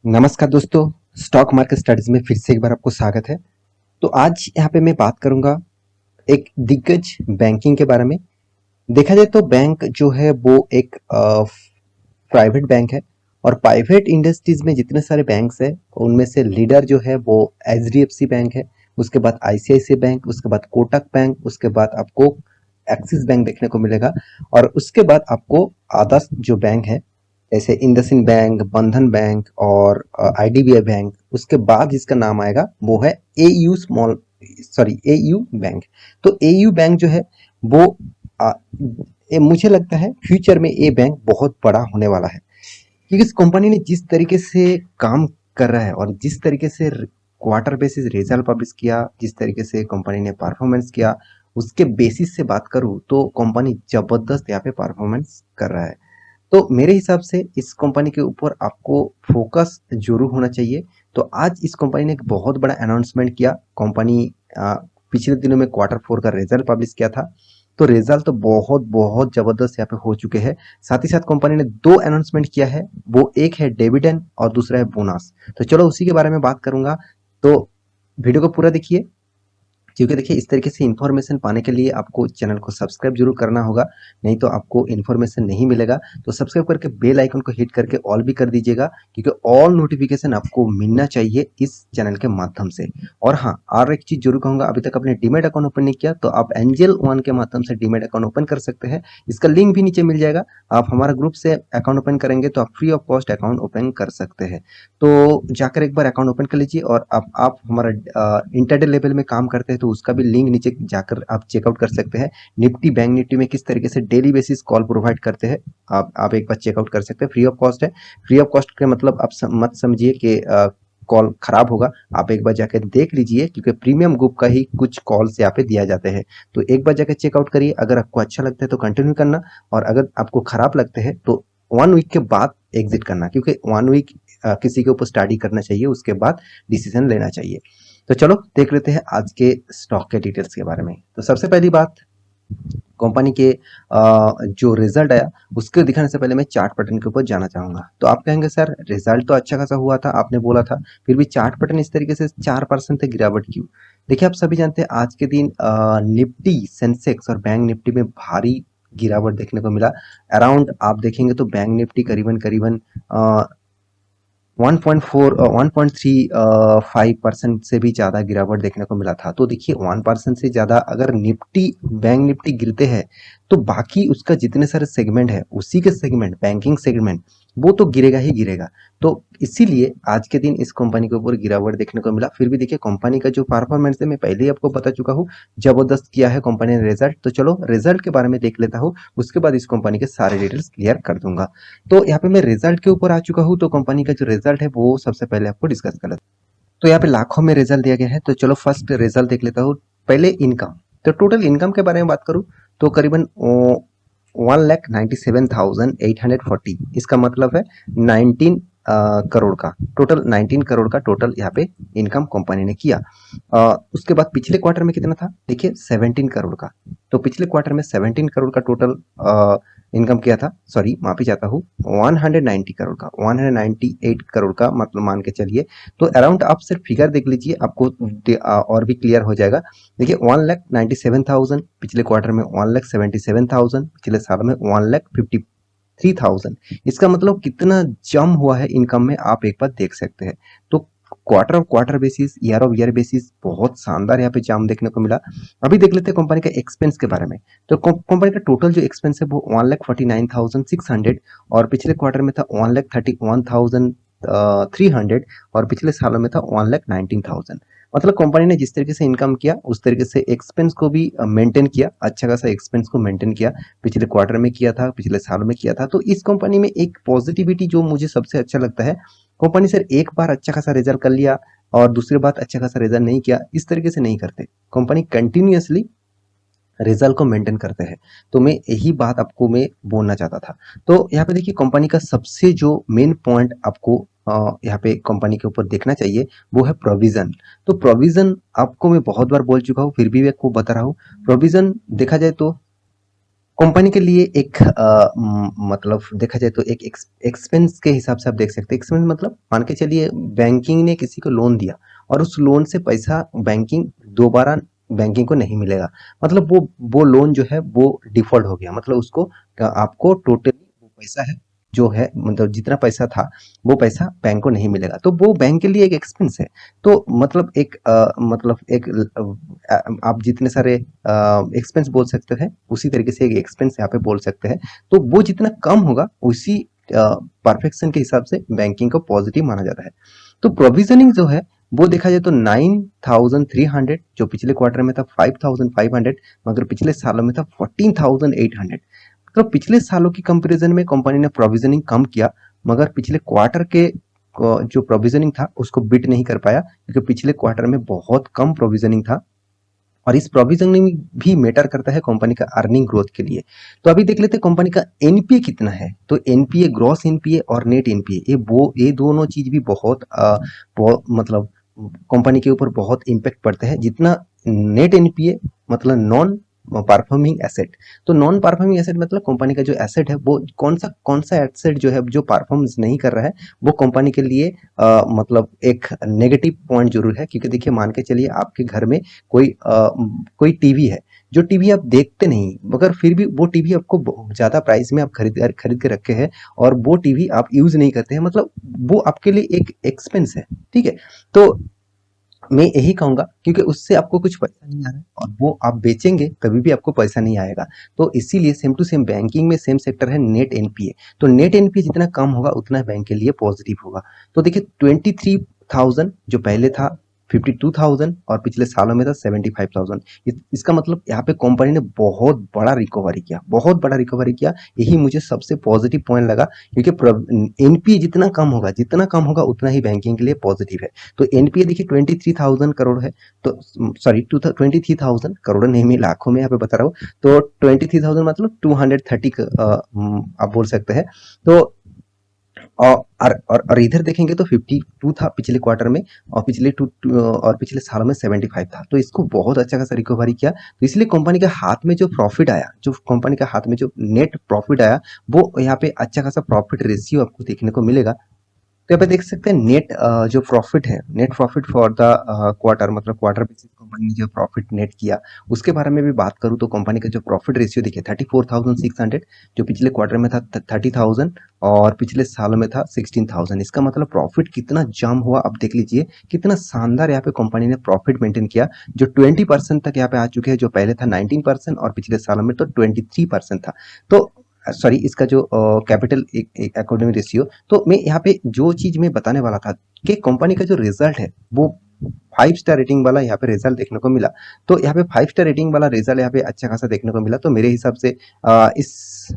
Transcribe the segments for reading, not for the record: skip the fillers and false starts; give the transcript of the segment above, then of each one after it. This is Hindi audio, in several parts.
नमस्कार दोस्तों, स्टॉक मार्केट स्टडीज में फिर से एक बार आपको स्वागत है। तो आज यहाँ पे मैं बात करूँगा एक दिग्गज बैंकिंग के बारे में। देखा जाए तो बैंक जो है वो एक प्राइवेट बैंक है और प्राइवेट इंडस्ट्रीज में जितने सारे बैंक्स हैं उनमें से लीडर जो है वो एचडीएफसी बैंक है। उसके बाद आईसीआईसीआई बैंक, उसके बाद कोटक बैंक, उसके बाद आपको एक्सिस बैंक देखने को मिलेगा और उसके बाद आपको अदर्स जो बैंक है जैसे इंडसइंड बैंक, बंधन बैंक और आईडीबीआई बैंक। उसके बाद जिसका नाम आएगा वो है AU small sorry AU bank. तो एयू बैंक जो है वो आ, मुझे लगता है फ्यूचर में ये बैंक बहुत बड़ा होने वाला है, क्योंकि इस कंपनी ने जिस तरीके से काम कर रहा है और जिस तरीके से क्वार्टर बेसिस रिजल्ट पब्लिश किया, जिस तरीके से कंपनी ने परफॉर्मेंस किया, उसके बेसिस से बात करूं तो कंपनी जबरदस्त यहाँ पे परफॉर्मेंस कर रहा है। तो मेरे हिसाब से इस कंपनी के ऊपर आपको फोकस जरूर होना चाहिए। तो आज इस कंपनी ने एक बहुत बड़ा अनाउंसमेंट किया। कंपनी पिछले दिनों में क्वार्टर फोर का रिजल्ट पब्लिश किया था। तो रिजल्ट तो बहुत बहुत जबरदस्त यहाँ पे हो चुके हैं। साथ ही साथ कंपनी ने दो अनाउंसमेंट किया है, वो एक है डिविडेंड और दूसरा है बोनस। तो चलो उसी के बारे में बात करूंगा। तो वीडियो को पूरा देखिए, क्योंकि देखिए इस तरीके से इन्फॉर्मेशन पाने के लिए आपको चैनल को सब्सक्राइब जरूर करना होगा, नहीं तो आपको इन्फॉर्मेशन नहीं मिलेगा। तो सब्सक्राइब करके बेल आइकन को हिट करके ऑल भी कर दीजिएगा, क्योंकि ऑल नोटिफिकेशन आपको मिलना चाहिए इस चैनल के माध्यम से। और हाँ, और एक चीज जरूर कहूंगा, अभी तक आपने डीमेट अकाउंट ओपन नहीं किया तो आप एंजल वन के माध्यम से डीमेट अकाउंट ओपन कर सकते हैं। इसका लिंक भी नीचे मिल जाएगा। आप हमारा ग्रुप से अकाउंट ओपन करेंगे तो आप free of cost account open कर सकते हैं। तो जाकर एक बार अकाउंट ओपन कर लीजिए। और आप हमारा इंटरडे लेवल में काम करते हैं तो उसका भी लिंक नीचे जाकर आप चेकआउट कर सकते हैं। निफ्टी, बैंक निफ्टी में किस तरीके से डेली बेसिस कॉल प्रोवाइड करते हैं, आप एक बार चेकआउट कर सकते हैं। फ्री ऑफ कॉस्ट है। फ्री ऑफ कॉस्ट का मतलब आप मत समझिए कि कॉल खराब होगा। आप एक बार जाकर देख लीजिए, क्योंकि प्रीमियम ग्रुप का ही कुछ कॉल्स यहाँ पे दिया जाते हैं। तो एक बार जाकर चेकआउट करिए। अगर आपको अच्छा लगता है तो कंटिन्यू करना, और अगर आपको खराब लगते हैं तो 1 वीक के बाद एग्जिट करना, क्योंकि 1 वीक किसी के ऊपर स्टडी करना चाहिए, उसके बाद डिसीजन लेना चाहिए। तो चलो देख लेते हैं आज के स्टॉक के डिटेल्स के बारे में। तो सबसे पहली बात, कंपनी के जो रिजल्ट आया उसके दिखाने से पहले मैं चार्ट पैटर्न के ऊपर जाना चाहूंगा। तो आप कहेंगे सर रिजल्ट तो अच्छा खासा हुआ था, आपने बोला था, फिर भी चार्ट पैटर्न इस तरीके से 4% तक गिरावट क्यों? देखिए आप सभी जानते हैं आज के दिन निफ्टी, सेंसेक्स और बैंक निफ्टी में भारी गिरावट देखने को मिला। अराउंड आप देखेंगे तो बैंक निफ्टी करीबन करीबन 1.35% से भी ज़्यादा गिरावट देखने को मिला था। तो देखिए 1% से ज़्यादा अगर निफ्टी, बैंक निफ्टी गिरते हैं तो बाकी उसका जितने सारे सेगमेंट है, उसी के सेगमेंट, बैंकिंग सेगमेंट, वो तो गिरेगा ही गिरेगा। तो इसीलिए आज के दिन इस कंपनी के ऊपर गिरावट देखने को मिला। फिर भी देखिए कंपनी का जो परफॉर्मेंस है मैं पहले ही आपको बता चुका हूँ, जबरदस्त किया है कंपनी ने रिजल्ट। तो चलो रिजल्ट के बारे में देख लेता हूँ, उसके बाद इस कंपनी के सारे डिटेल्स क्लियर कर दूंगा। तो यहाँ पे मैं रिजल्ट के ऊपर आ चुका हूँ। तो कंपनी का जो रिजल्ट है वो सबसे पहले आपको डिस्कस कर लेते हैं। तो यहाँ पे लाखों में रिजल्ट दिया गया है। तो चलो फर्स्ट रिजल्ट देख लेता हूँ। पहले इनकम। तो टोटल इनकम के बारे में बात करूँ तो करीबन 1,97,840, इसका मतलब है 19 करोड़ का टोटल, 19 करोड़ का टोटल यहाँ पे इनकम कंपनी ने किया। उसके बाद पिछले क्वार्टर में कितना था, देखिए 17 करोड़ का। तो पिछले क्वार्टर में 17 करोड़ का टोटल इनकम किया था। सॉरी माफी चाहता हूँ, 190 करोड़ का, 198 करोड़ का मतलब मान के चलिए। तो अराउंड आप सिर्फ फिगर देख लीजिए, आपको और भी क्लियर हो जाएगा। देखिए 1,97,000 पिछले क्वार्टर में, 1,77,000 पिछले साल में, 1,53,000। इसका मतलब कितना जम हुआ है इनकम में, आप एक बार देख सकते हैं। तो quarter of quarter basis, year of year basis बहुत शानदार यहाँ पे जाम देखने को मिला। अभी देख लेते हैं कंपनी का एक्सपेंस के बारे में। तो कंपनी का टोटल जो एक्सपेंस है वो 1,49,600 और पिछले क्वार्टर में था 1,31,300 और पिछले सालों में था 1,19,000। मतलब कंपनी ने जिस तरीके से इनकम किया उस तरीके से एक्सपेंस को भी मेंटेन किया, अच्छा खासा एक्सपेंस को मेंटेन किया। पिछले क्वार्टर में किया था, पिछले सालों में किया था। तो इस कंपनी में एक पॉजिटिविटी जो मुझे सबसे अच्छा लगता है, कंपनी सर एक बार अच्छा खासा रिजल्ट कर लिया और दूसरी बार अच्छा खासा रिजल्ट नहीं किया, इस तरीके से नहीं करते। कंपनी कंटिन्यूअसली रिजल्ट को मेंटेन करते हैं। तो मैं यही बात आपको मैं बोलना चाहता था। तो यहाँ पे देखिए कंपनी का सबसे जो मेन पॉइंट आपको यहाँ पे कंपनी के ऊपर देखना चाहिए वो है प्रोविजन। तो प्रोविजन आपको मैं बहुत बार बोल चुका हूँ, फिर भी मैं आपको बता रहा हूँ। प्रोविजन देखा जाए तो कंपनी के लिए एक मतलब देखा जाए तो एक एक्सपेंस के हिसाब से आप देख सकते हैं। एक्सपेंस मतलब मान के चलिए बैंकिंग ने किसी को लोन दिया और उस लोन से पैसा बैंकिंग दोबारा बैंकिंग को नहीं मिलेगा, मतलब वो लोन जो है वो डिफॉल्ट हो गया, मतलब उसको आपको टोटली वो पैसा है जो है, मतलब जितना पैसा था वो पैसा बैंक को नहीं मिलेगा, तो वो बैंक के लिए एक एक्सपेंस है। तो मतलब एक आप जितने सारे एक्सपेंस बोल सकते हैं उसी तरीके से एक एक्सपेंस यहाँ पे बोल सकते हैं। तो वो जितना कम होगा उसी परफेक्शन के हिसाब से बैंकिंग को पॉजिटिव माना जाता है। तो प्रोविजनिंग जो है वो देखा जाए तो 9,300 जो पिछले क्वार्टर में था 5,500, मगर पिछले सालों में था 14,800। मतलब पिछले सालों की कंपैरिजन में कंपनी ने प्रोविजनिंग कम किया, मगर पिछले क्वार्टर के जो प्रोविजनिंग था उसको बीट नहीं कर पाया, क्योंकि पिछले क्वार्टर में बहुत कम प्रोविजनिंग था और इस प्रोविजनिंग भी मैटर करता है कंपनी का अर्निंग ग्रोथ के लिए। तो अभी देख लेते हैं कंपनी का एनपीए कितना है। तो एनपीए, ग्रॉस एनपीए और नेट एनपीए, ये दोनों चीज भी मतलब कंपनी के ऊपर बहुत इम्पैक्ट पड़ता है। जितना नेट एनपीए मतलब नॉन परफॉर्मिंग एसेट, तो नॉन परफॉर्मिंग एसेट मतलब कंपनी का जो एसेट है वो कौन सा एसेट जो है जो परफॉर्मेंस नहीं कर रहा है, वो कंपनी के लिए मतलब एक नेगेटिव पॉइंट जरूर है। क्योंकि देखिए मान के चलिए आपके घर में कोई टीवी है, जो टीवी आप देखते नहीं, मगर फिर भी वो टीवी आपको ज्यादा प्राइस में आप खरीद के रखे हैं और वो टीवी आप यूज नहीं करते हैं, मतलब वो आपके लिए एक एक्सपेंस है। ठीक है, तो मैं यही कहूंगा क्योंकि उससे आपको कुछ पैसा नहीं आ रहा है और वो आप बेचेंगे तभी भी आपको पैसा नहीं आएगा। तो इसीलिए सेम टू सेम बैंकिंग में सेम सेक्टर है नेट एनपीए। तो नेट एनपीए जितना कम होगा उतना बैंक के लिए पॉजिटिव होगा। तो देखिए 23,000 जो पहले था 52,000 और पिछले सालों में था 75,000। इसका मतलब यहाँ पे कंपनी ने बहुत बड़ा रिकवरी किया। यही मुझे सबसे पॉजिटिव पॉइंट लगा, क्योंकि एनपीए जितना कम होगा उतना ही बैंकिंग के लिए पॉजिटिव है। तो एनपीए देखिए 23,000 करोड़ है, तो सॉरी 23,000 करोड़ नहीं, मैं लाखों में यहाँ पे बता रहा हूँ। तो 23,000 मतलब 230 आप बोल सकते हैं। तो और इधर देखेंगे तो 52 था पिछले क्वार्टर में और पिछले सालों में 75 था। तो इसको बहुत अच्छा खासा रिकवरी किया। तो इसलिए कंपनी के हाथ में जो कंपनी के हाथ में जो नेट प्रॉफिट आया, वो यहाँ पे अच्छा खासा प्रॉफिट रेशियो आपको देखने को मिलेगा। तो यहाँ पे देख सकते हैं जो प्रॉफिट है, net profit for the quarter, मतलब क्वार्टर बेसिस कंपनी ने जो प्रॉफिट नेट किया उसके बारे में भी बात करूँ तो कंपनी का जो प्रॉफिट रेशियो देखिए 34,600, जो पिछले क्वार्टर में था 30,000 और पिछले सालों में था 16,000। इसका मतलब प्रॉफिट कितना जम हुआ आप देख लीजिए, कितना शानदार यहाँ पे कंपनी ने प्रॉफिट मेंटेन किया, जो 20% तक यहाँ पे आ चुके हैं, जो पहले था 19% और पिछले सालों में तो 23% था। तो सॉरी, इसका जो कैपिटल इक्विटी रेशियो। तो मैं यहाँ पे जो चीज मैं बताने वाला था कि कंपनी का जो रिजल्ट है वो 5 स्टार रेटिंग वाला यहाँ पे रिजल्ट देखने को मिला। तो यहाँ पे 5 स्टार रेटिंग वाला रिजल्ट यहाँ पे अच्छा खासा देखने को मिला। अ, इस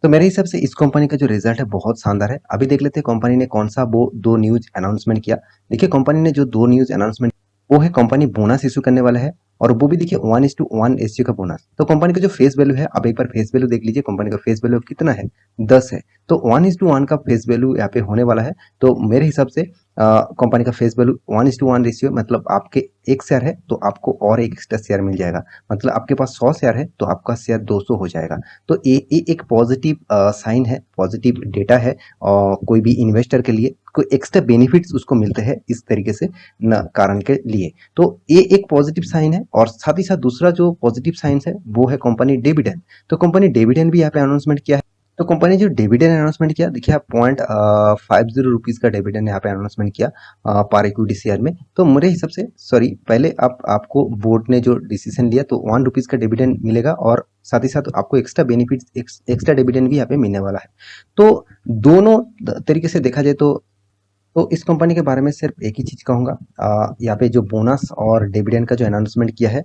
तो मेरे हिसाब से इस कंपनी का जो रिजल्ट है बहुत शानदार है। अभी देख लेते हैं कंपनी ने कौन सा वो दो न्यूज अनाउंसमेंट किया। देखिए कंपनी ने जो दो न्यूज अनाउंसमेंट, वो है कंपनी बोनस इशू करने वाला है और वो भी देखिए 1:1 रेशियो का बोनस। तो कंपनी का जो फेस वैल्यू है, आप एक बार फेस वैल्यू देख लीजिए, कंपनी का फेस वैल्यू कितना है, 10 है। तो 1:1 का फेस वैल्यू यहाँ पे होने वाला है। तो मेरे हिसाब से कंपनी का फेस वैल्यू 1:1 रेशियो, मतलब आपके एक शेयर है तो आपको और एक एक्स्ट्रा शेयर मिल जाएगा, मतलब आपके पास 100 शेयर है तो आपका शेयर 200 हो जाएगा। तो ये एक पॉजिटिव साइन है, पॉजिटिव डेटा है और कोई भी इन्वेस्टर के लिए कोई एक्स्ट्रा बेनिफिट्स उसको मिलते हैं इस तरीके से न कारण के लिए। तो ये एक पॉजिटिव साइन है और साथ ही साथ दूसरा जो पॉजिटिव साइन है वो है कंपनी डिविडेंड। तो कंपनी डिविडेंड भी यहाँ पे अनाउंसमेंट किया है। तो कंपनी जो डिविडेंड अनाउंसमेंट किया, देखिए आप 0.50 रुपीज का डिविडेंड यहाँ पे अनाउंसमेंट किया पर इक्विटी शेयर में। तो मेरे हिसाब से, सॉरी, पहले आपको बोर्ड ने जो डिसीजन लिया तो 1 रुपीज का डिविडेंड मिलेगा और साथ ही साथ आपको एक्स्ट्रा बेनिफिट, एक्स्ट्रा डिविडेंड भी यहाँ पे मिलने वाला है। तो दोनों तरीके से देखा जाए तो इस कंपनी के बारे में सिर्फ एक ही चीज कहूंगा, यहाँ पे जो बोनस और डिविडेंड का जो अनाउंसमेंट किया है,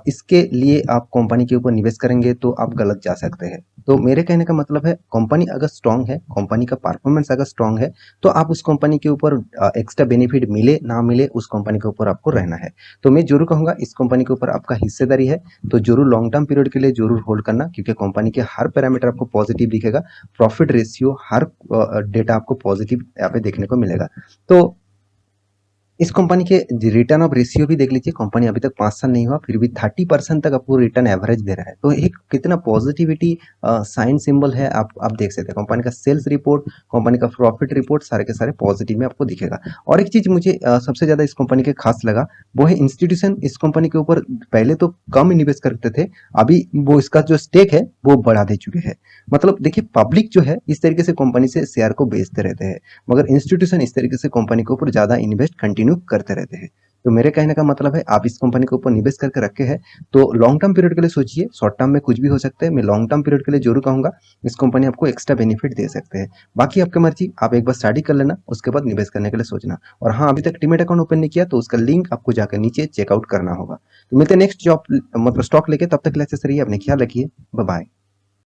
इसके लिए आप कंपनी के ऊपर निवेश करेंगे तो आप गलत जा सकते हैं। तो मेरे कहने का मतलब है कंपनी अगर स्ट्रांग है, कंपनी का परफॉर्मेंस अगर स्ट्रांग है, तो आप उस कंपनी के ऊपर एक्स्ट्रा बेनिफिट मिले ना मिले उस कंपनी के ऊपर आपको रहना है। तो मैं जरूर कहूंगा इस कंपनी के ऊपर आपका हिस्सेदारी है तो जरूर लॉन्ग टर्म पीरियड के लिए जरूर होल्ड करना, क्योंकि कंपनी के हर पैरामीटर आपको पॉजिटिव दिखेगा, प्रॉफिट रेशियो, हर डेटा आपको पॉजिटिव यहाँ पे देखने को मिलेगा। तो इस कंपनी के रिटर्न ऑफ रेशियो भी देख लीजिए, कंपनी अभी तक 5 साल नहीं हुआ फिर भी 30% तक आपको रिटर्न एवरेज दे रहा है। तो एक कितना पॉजिटिविटी साइन सिंबल है, आप देख सकते हैं। कंपनी का सेल्स रिपोर्ट, कंपनी का प्रॉफिट रिपोर्ट सारे के सारे पॉजिटिव में आपको दिखेगा। और एक चीज मुझे सबसे ज्यादा इस कंपनी के खास लगा, वो है इंस्टीट्यूशन इस कंपनी के ऊपर पहले तो कम निवेश करते थे, अभी वो इसका जो स्टेक है वो बढ़ा दे चुके हैं। मतलब देखिए, पब्लिक जो है इस तरीके से कंपनी से शेयर को बेचते रहते हैं, मगर इंस्टीट्यूशन इस तरीके से कंपनी के ऊपर ज्यादा इन्वेस्ट कंटिन्यू करते रहते हैं। तो मेरे कहने का मतलब है, आप इस कंपनी के ऊपर निवेश करके रखे हैं तो लॉन्ग टर्म पीरियड के लिए सोचिए, शॉर्ट टर्म में कुछ भी हो सकता है। मैं लॉन्ग टर्म पीरियड के लिए जरूर कहूंगा, इस कंपनी आपको एक्स्ट्रा बेनिफिट दे सकते हैं। बाकी आपकी मर्जी, आप एक बार स्टडी कर लेना, उसके बाद निवेश करने के लिए सोचना। और हाँ, अभी तक डीमैट अकाउंट ओपन नहीं किया तो उसका लिंक आपको जाकर नीचे चेकआउट करना होगा। तो मिलते हैं नेक्स्ट जॉब मतलब स्टॉक लेके, तब तक के लिए अच्छे से रहिए, अपने ख्याल रखिए, बाय बाय।